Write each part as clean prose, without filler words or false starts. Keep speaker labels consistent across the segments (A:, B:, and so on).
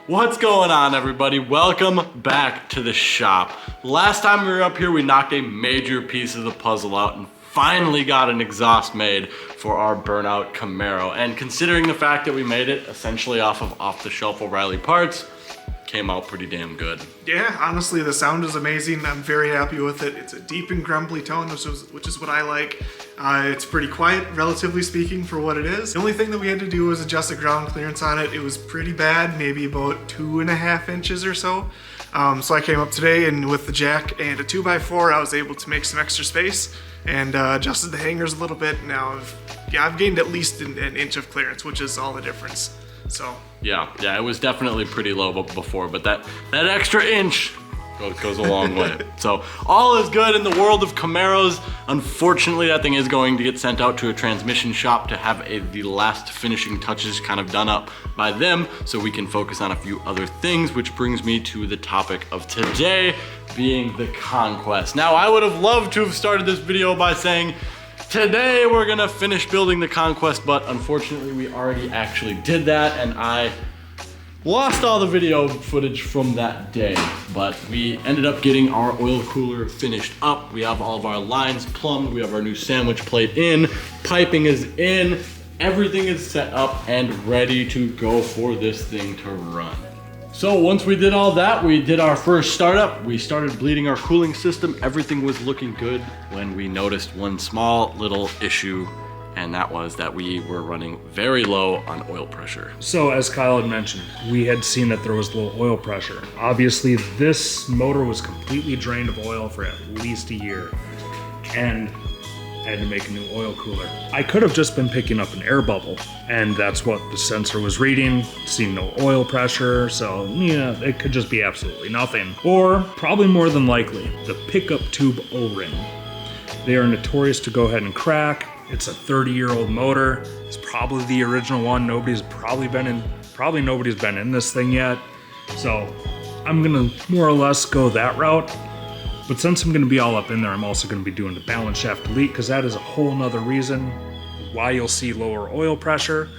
A: What's going on, everybody? Welcome back to the shop. Last time we were up here, we knocked a major piece of the puzzle out and finally got an exhaust made for our burnout Camaro. And considering the fact that we made it essentially off of off-the-shelf O'Reilly parts, came out pretty damn good.
B: Yeah, honestly, the sound is amazing. I'm very happy with it. It's a deep and grumbly tone, which is what I like. It's pretty quiet, relatively speaking, for what it is. The only thing that we had to do was adjust the ground clearance on it. It was pretty bad, maybe about 2.5 inches or so. So I came up today and with the jack and a 2x4, I was able to make some extra space and adjusted the hangers a little bit. Now I've gained at least an inch of clearance, which is all the difference. So
A: yeah, it was definitely pretty low before, but that extra inch goes a long way. So all is good in the world of Camaros. Unfortunately, that thing is going to get sent out to a transmission shop to have the last finishing touches kind of done up by them so we can focus on a few other things, which brings me to the topic of today, being the Conquest. Now, I would have loved to have started this video by saying, today we're gonna finish building the Conquest, but unfortunately we already actually did that and I lost all the video footage from that day. But we ended up getting our oil cooler finished up. We have all of our lines plumbed, we have our new sandwich plate in, piping is in, everything is set up and ready to go for this thing to run. So once we did all that, we did our first startup. We started bleeding our cooling system. Everything was looking good when we noticed one small little issue, and that was that we were running very low on oil pressure.
C: So as Kyle had mentioned, we had seen that there was low oil pressure. Obviously, this motor was completely drained of oil for at least a year, and I had to make a new oil cooler. I could have just been picking up an air bubble, and that's what the sensor was reading, seeing no oil pressure, so yeah, it could just be absolutely nothing. Or, probably more than likely, the pickup tube O-ring. They are notorious to go ahead and crack. It's a 30-year-old motor. It's probably the original one. Nobody's been in this thing yet. So I'm gonna more or less go that route. But since I'm gonna be all up in there, I'm also gonna be doing the balance shaft delete, because that is a whole nother reason why you'll see lower oil pressure,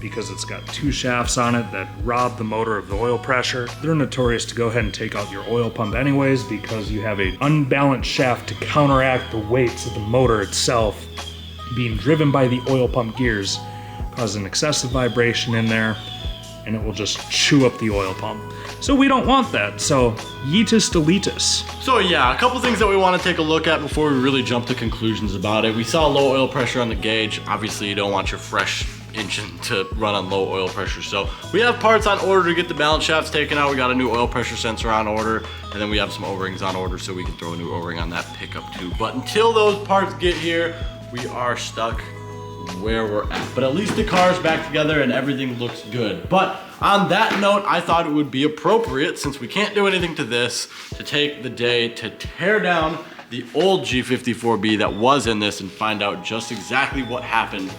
C: because it's got two shafts on it that rob the motor of the oil pressure. They're notorious to go ahead and take out your oil pump anyways, because you have an unbalanced shaft to counteract the weights of the motor itself being driven by the oil pump gears, causing excessive vibration in there, and it will just chew up the oil pump. So we don't want that, so yeetus deletus.
A: So yeah, a couple things that we want to take a look at before we really jump to conclusions about it. We saw low oil pressure on the gauge. Obviously you don't want your fresh engine to run on low oil pressure. So we have parts on order to get the balance shafts taken out. We got a new oil pressure sensor on order, and then we have some O-rings on order so we can throw a new O-ring on that pickup too. But until those parts get here, we are stuck where we're at. But at least the car's back together and everything looks good. But on that note, I thought it would be appropriate, since we can't do anything to this, to take the day to tear down the old G54B that was in this and find out just exactly what happened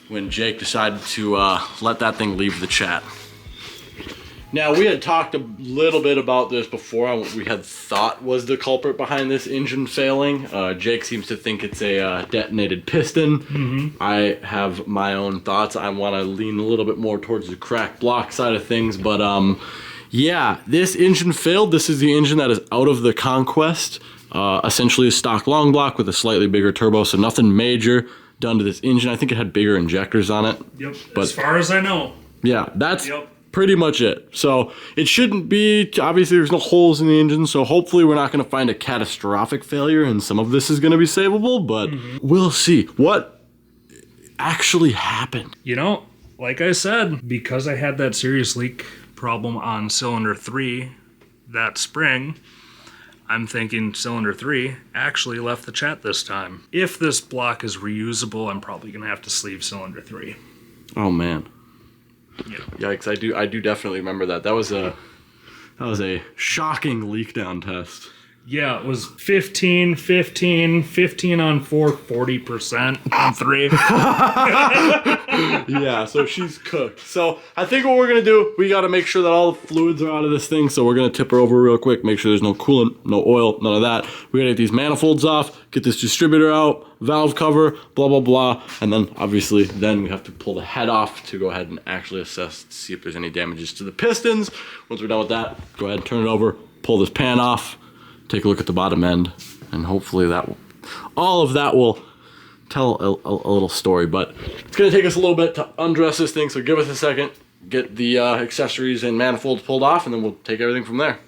A: when Jake decided to let that thing leave the chat. Now, we had talked a little bit about this before on what we had thought was the culprit behind this engine failing. Jake seems to think it's a detonated piston. Mm-hmm. I have my own thoughts. I want to lean a little bit more towards the cracked block side of things, but yeah, this engine failed. This is the engine that is out of the Conquest. Essentially a stock long block with a slightly bigger turbo, so nothing major done to this engine. I think it had bigger injectors on it.
C: Yep, but as far as I know.
A: Yeah, that's pretty much it. So it shouldn't be, obviously there's no holes in the engine, so hopefully we're not going to find a catastrophic failure and some of this is going to be savable, but we'll see what actually happened.
C: You know, like I said, because I had that serious leak problem on cylinder 3 that spring, I'm thinking cylinder 3 actually left the chat this time. If this block is reusable, I'm probably going to have to sleeve cylinder 3.
A: Oh man.
C: Yeah.
A: Yikes, I do definitely remember that. That was a shocking leak down test.
C: Yeah, it was 15, 15, 15 on 4, 40% on 3.
A: Yeah, so she's cooked. So I think what we're gonna do, we gotta make sure that all the fluids are out of this thing. So we're gonna tip her over real quick, make sure there's no coolant, no oil, none of that. We gotta get these manifolds off, get this distributor out, valve cover, blah, blah, blah. And then obviously then we have to pull the head off to go ahead and actually assess to see if there's any damages to the pistons. Once we're done with that, go ahead and turn it over, pull this pan off, take a look at the bottom end, and hopefully that will, all of that will tell a little story. But it's gonna take us a little bit to undress this thing, so give us a second, get the accessories and manifolds pulled off, and then we'll take everything from there.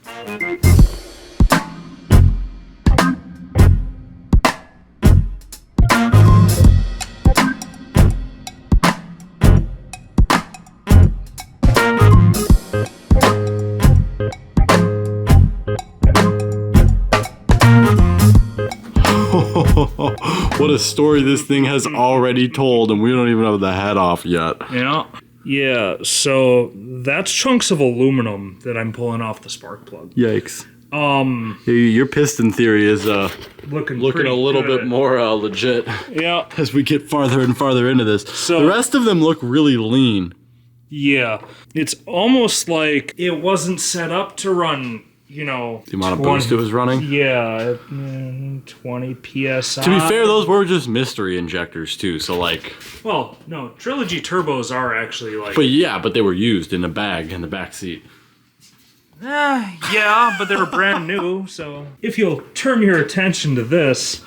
A: What a story this thing has already told, and we don't even have the head off yet.
C: Yeah. Yeah, so that's chunks of aluminum that I'm pulling off the spark plug.
A: Yikes. Your piston theory is looking a little bit more legit.
C: Yeah.
A: As we get farther and farther into this.
C: So
A: the rest of them look really lean.
C: Yeah. It's almost like it wasn't set up to run, you know,
A: the amount of boost it was running?
C: Yeah, 20 PSI.
A: To be fair, those were just mystery injectors too, so like...
C: Well, no, Trilogy turbos are actually like...
A: But yeah, but they were used in a bag in the back seat.
C: Yeah, but they were brand new, so... If you'll turn your attention to this,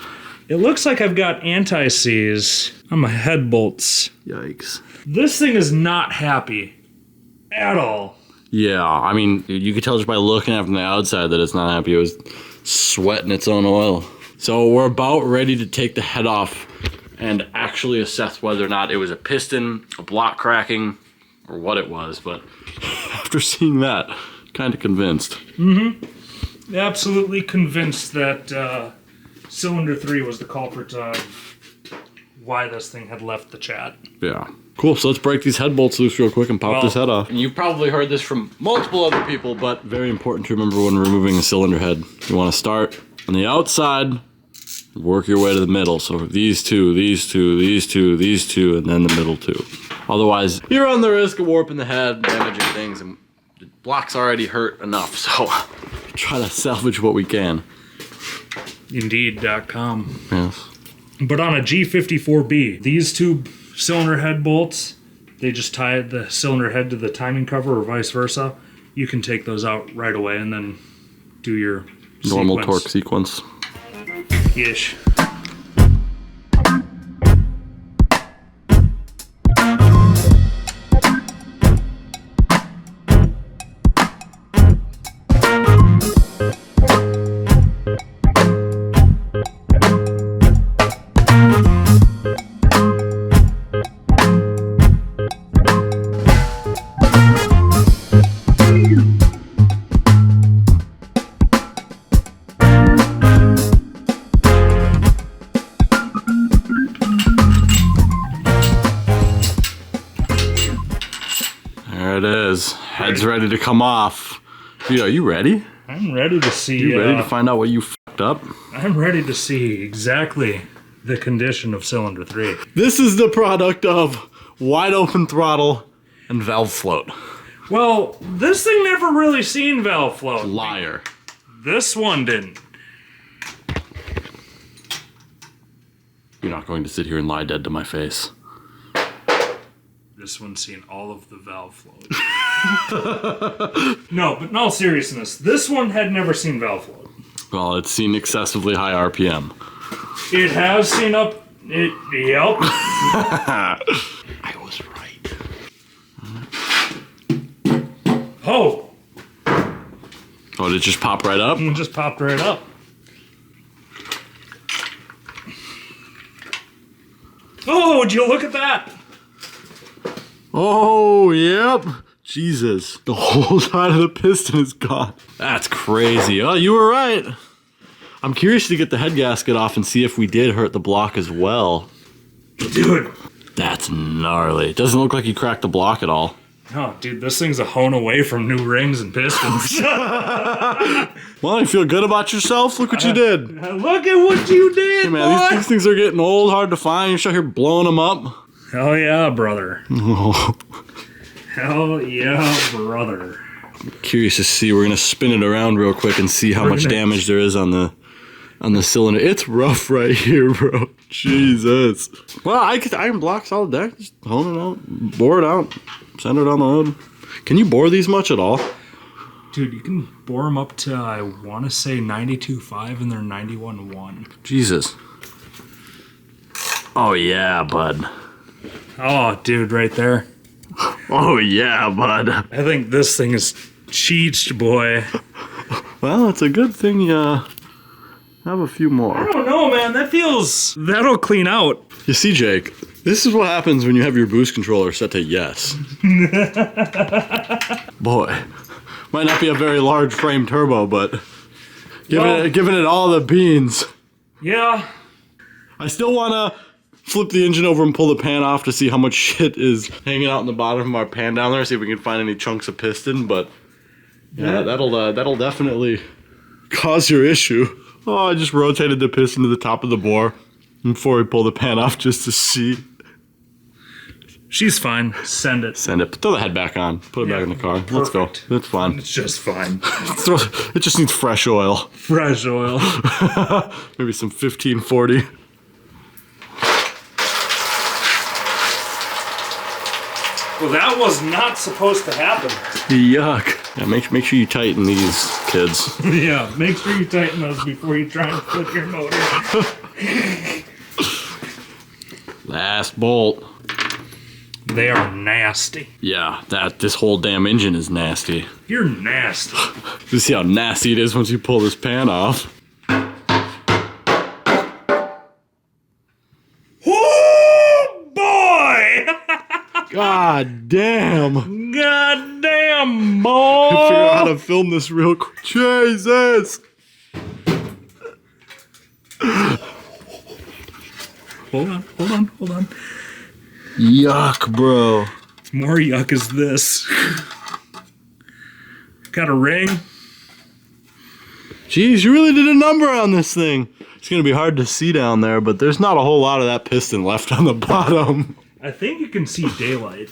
C: it looks like I've got anti-seize on my head bolts.
A: Yikes.
C: This thing is not happy at all.
A: Yeah, I mean, you could tell just by looking at it from the outside that it's not happy. It was sweating its own oil. So we're about ready to take the head off and actually assess whether or not it was a piston, a block cracking, or what it was. But after seeing that, kind of convinced.
C: Mm-hmm. Absolutely convinced that cylinder 3 was the culprit of why this thing had left the chat.
A: Yeah. Cool, so let's break these head bolts loose real quick and pop this head off. And you've probably heard this from multiple other people, but very important to remember when removing a cylinder head. You want to start on the outside, work your way to the middle. So these two, these two, these two, these two, and then the middle two. Otherwise, you're on the risk of warping the head, damaging things, and the block's already hurt enough, so try to salvage what we can.
C: Indeed.com.
A: Yes.
C: But on a G54B, these two cylinder head bolts, they just tie the cylinder head to the timing cover or vice versa. You can take those out right away and then do your
A: normal torque sequence.
C: Ish.
A: There it is. Head's ready to come off. Dude, are you ready?
C: I'm ready to see.
A: You ready to find out what you fucked up?
C: I'm ready to see exactly the condition of cylinder 3.
A: This is the product of wide open throttle and valve float.
C: Well, this thing never really seen valve float.
A: Liar.
C: This one didn't.
A: You're not going to sit here and lie dead to my face.
C: This one's seen all of the valve float. No, but in all seriousness, this one had never seen valve float.
A: Well, it's seen excessively high RPM.
C: It has seen up... Yep.
A: I was right.
C: Oh!
A: Oh, did it just pop right up?
C: It just popped right up. Oh, would you look at that?
A: Oh, yep. Jesus. The whole side of the piston is gone. That's crazy. Oh, you were right. I'm curious to get the head gasket off and see if we did hurt the block as well.
C: Dude.
A: That's gnarly. It doesn't look like you cracked the block at all.
C: Oh, dude, this thing's a hone away from new rings and pistons.
A: Well, you feel good about yourself? Look what you did.
C: Look at what you did,
A: Hey, man,
C: boy.
A: these things are getting old, hard to find. You're out here blowing them up.
C: Hell yeah, brother. Hell yeah, brother.
A: Curious to see. We're gonna spin it around real quick and see how much damage there is on the cylinder. It's rough right here, bro. Jesus. Well, I can block solid deck. Just hone it out, bore it out, send it on the road. Can you bore these much at all?
C: Dude, you can bore them up to, I want to say 92.5 and they're 91.1.
A: Jesus. Oh yeah, bud.
C: Oh, dude, right there.
A: Oh yeah, bud.
C: I think this thing is cheeched, boy.
A: Well, it's a good thing you have a few
C: I
A: more.
C: don't know, man. That'll clean out.
A: You see, Jake, this is what happens when you have your boost controller set to yes. Boy, might not be a very large frame turbo, but giving it all the beans.
C: Yeah.
A: I still want to flip the engine over and pull the pan off to see how much shit is hanging out in the bottom of our pan down there. See if we can find any chunks of piston, but yeah, that'll definitely cause your issue. Oh, I just rotated the piston to the top of the bore before we pull the pan off just to see.
C: She's fine. Send it.
A: Send it. Throw the head back on. Put it back in the car. Let's go.
C: Perfect.
A: It's fine.
C: It's just fine.
A: It just needs fresh oil.
C: Fresh oil.
A: Maybe some 1540.
C: Well, that was not supposed to happen.
A: Yuck. Yeah, make sure you tighten these, kids.
C: Yeah, make sure you tighten those before you try and flip your motor.
A: Last bolt.
C: They are nasty.
A: Yeah, this whole damn engine is nasty.
C: You're nasty.
A: You see how nasty it is once you pull this pan off.
C: Oh, boy!
A: God damn.
C: God damn, boy!
A: I figure out how to film this real quick. Jesus.
C: Hold on.
A: Yuck, bro.
C: More yuck is this. Got a ring.
A: Jeez, you really did a number on this thing. It's gonna be hard to see down there, but there's not a whole lot of that piston left on the bottom.
C: I think you can see daylight.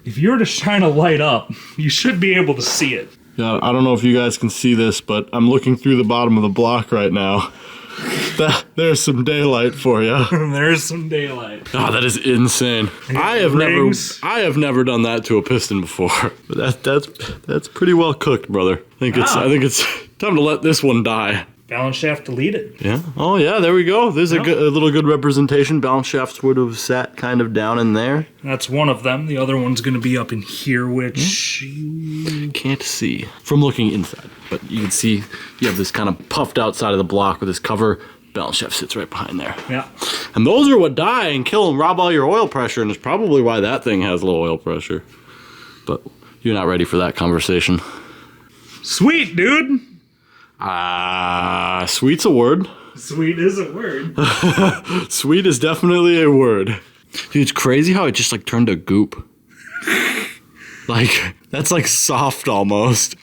C: If you were to shine a light up, you should be able to see it.
A: Yeah, I don't know if you guys can see this, but I'm looking through the bottom of the block right now. There's some daylight for you.
C: There's some daylight.
A: Oh, that is insane. I have never done that to a piston before. But that's pretty well cooked, brother. I think it's time to let this one die.
C: Balance shaft deleted.
A: Yeah. Oh yeah, there we go. There's a little good representation. Balance shafts would have sat kind of down in there.
C: That's one of them. The other one's going to be up in here, which
A: you can't see from looking inside. But you can see you have this kind of puffed out side of the block with this cover. Balance shaft sits right behind there.
C: Yeah.
A: And those are what die and kill and rob all your oil pressure, and it's probably why that thing has low oil pressure. But you're not ready for that conversation.
C: Sweet, dude.
A: Sweet's a word.
C: Sweet is a word.
A: Sweet is definitely a word. Dude, it's crazy how it just like turned to goop. Like, that's like soft almost.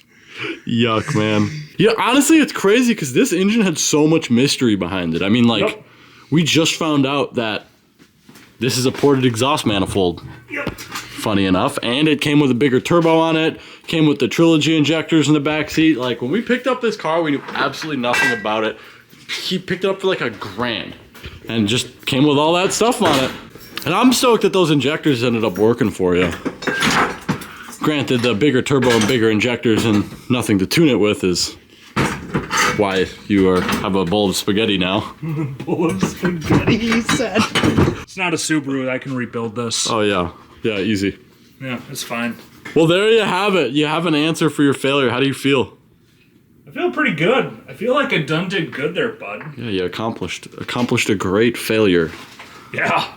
A: Yuck, man. Yeah, honestly, it's crazy because this engine had so much mystery behind it. I mean, like, we just found out that this is a ported exhaust manifold.
C: Yep.
A: Funny enough. And it came with a bigger turbo on it. Came with the Trilogy injectors in the back seat. Like, when we picked up this car, we knew absolutely nothing about it. He picked it up for like $1,000. And just came with all that stuff on it. And I'm stoked that those injectors ended up working for you. Granted, the bigger turbo and bigger injectors and nothing to tune it with is why you have a bowl of spaghetti now.
C: Bowl of spaghetti, he said. It's not a Subaru. I can rebuild this.
A: Oh, yeah. Yeah, easy.
C: Yeah, it's fine.
A: Well, there you have it. You have an answer for your failure. How do you feel?
C: I feel pretty good. I feel like I done did good there, bud.
A: Yeah, you accomplished a great failure.
C: Yeah.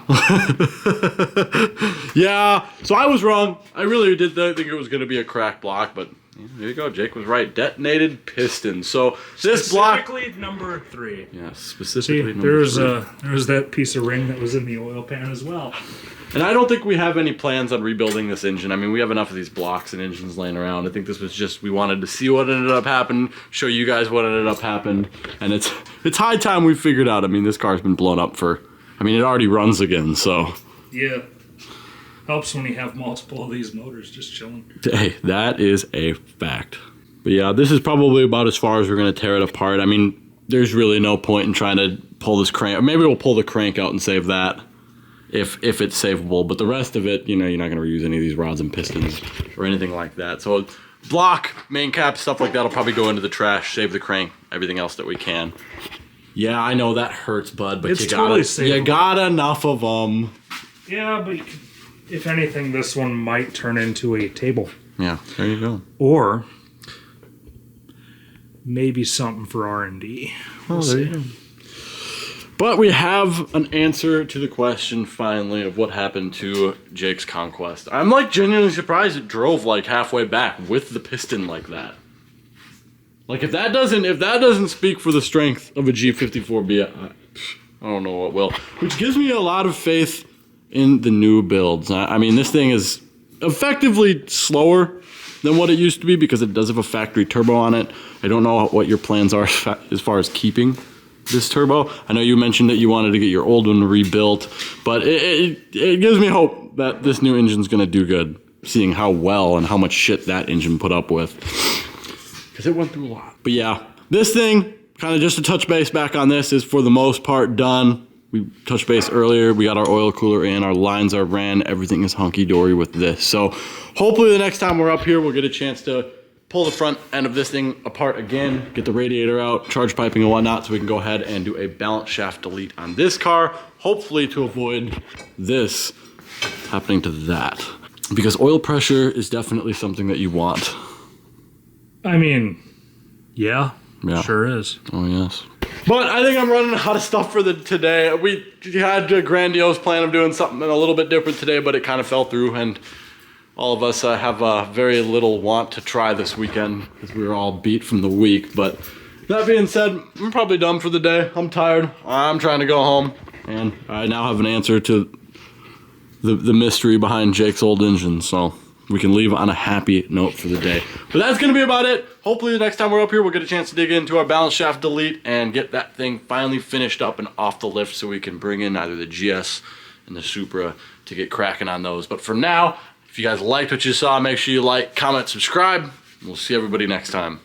A: Yeah, so I was wrong. I really did think it was going to be a cracked block, but There you go. Jake was right. Detonated piston. So this block.
C: Specifically number 3.
A: Yeah,
C: See,
A: specifically number
C: there's
A: 3.
C: there's that piece of ring that was in the oil pan as well.
A: And I don't think we have any plans on rebuilding this engine. I mean, we have enough of these blocks and engines laying around. I think this was just, we wanted to see what ended up happening, show you guys what ended up happening. And it's high time we figured out. I mean, this car's been blown up for, I mean, it already runs again, so.
C: Yeah. Helps when you have multiple of these motors just chilling.
A: Hey, that is a fact. But yeah, this is probably about as far as we're going to tear it apart. I mean, there's really no point in trying to pull this crank. Or maybe we'll pull the crank out and save that. If it's savable, but the rest of it, you know, you're not gonna reuse any of these rods and pistons or anything like that. So block, main cap, stuff like that will probably go into the trash, save the crank, everything else that we can. Yeah, I know that hurts, bud, but
C: It's
A: you
C: totally savable.
A: got enough of them.
C: Yeah, but if anything, this one might turn into a table.
A: Yeah, there you go.
C: Or maybe something for R&D. We'll
A: there you
C: see.
A: go. But we have an answer to the question, finally, of what happened to Jake's Conquest. I'm, like, genuinely surprised it drove, like, halfway back with the piston like that. Like, if that doesn't speak for the strength of a G54B, I don't know what will. Which gives me a lot of faith in the new builds. I mean, this thing is effectively slower than what it used to be because it does have a factory turbo on it. I don't know what your plans are as far as keeping this turbo. I know you mentioned that you wanted to get your old one rebuilt, but it gives me hope that this new engine's gonna do good, seeing how well and how much shit that engine put up with. Because it went through a lot. But yeah, this thing, kind of just to touch base back on this, is for the most part done. We touched base earlier, we got our oil cooler in, our lines are ran, everything is hunky-dory with this. So hopefully the next time we're up here, we'll get a chance to pull the front end of this thing apart again, get the radiator out, charge piping and whatnot, so we can go ahead and do a balance shaft delete on this car, hopefully to avoid this happening to that. Because oil pressure is definitely something that you want.
C: I mean, yeah, sure is.
A: Oh, yes. But I think I'm running out of stuff for today. We had a grandiose plan of doing something a little bit different today, but it kind of fell through, and all of us have very little want to try this weekend because we were all beat from the week. But that being said, I'm probably done for the day. I'm tired. I'm trying to go home. And I now have an answer to the mystery behind Jake's old engine. So we can leave on a happy note for the day. But that's going to be about it. Hopefully the next time we're up here, we'll get a chance to dig into our balance shaft delete and get that thing finally finished up and off the lift so we can bring in either the GS and the Supra to get cracking on those. But for now, if you guys liked what you saw, make sure you like, comment, subscribe. We'll see everybody next time.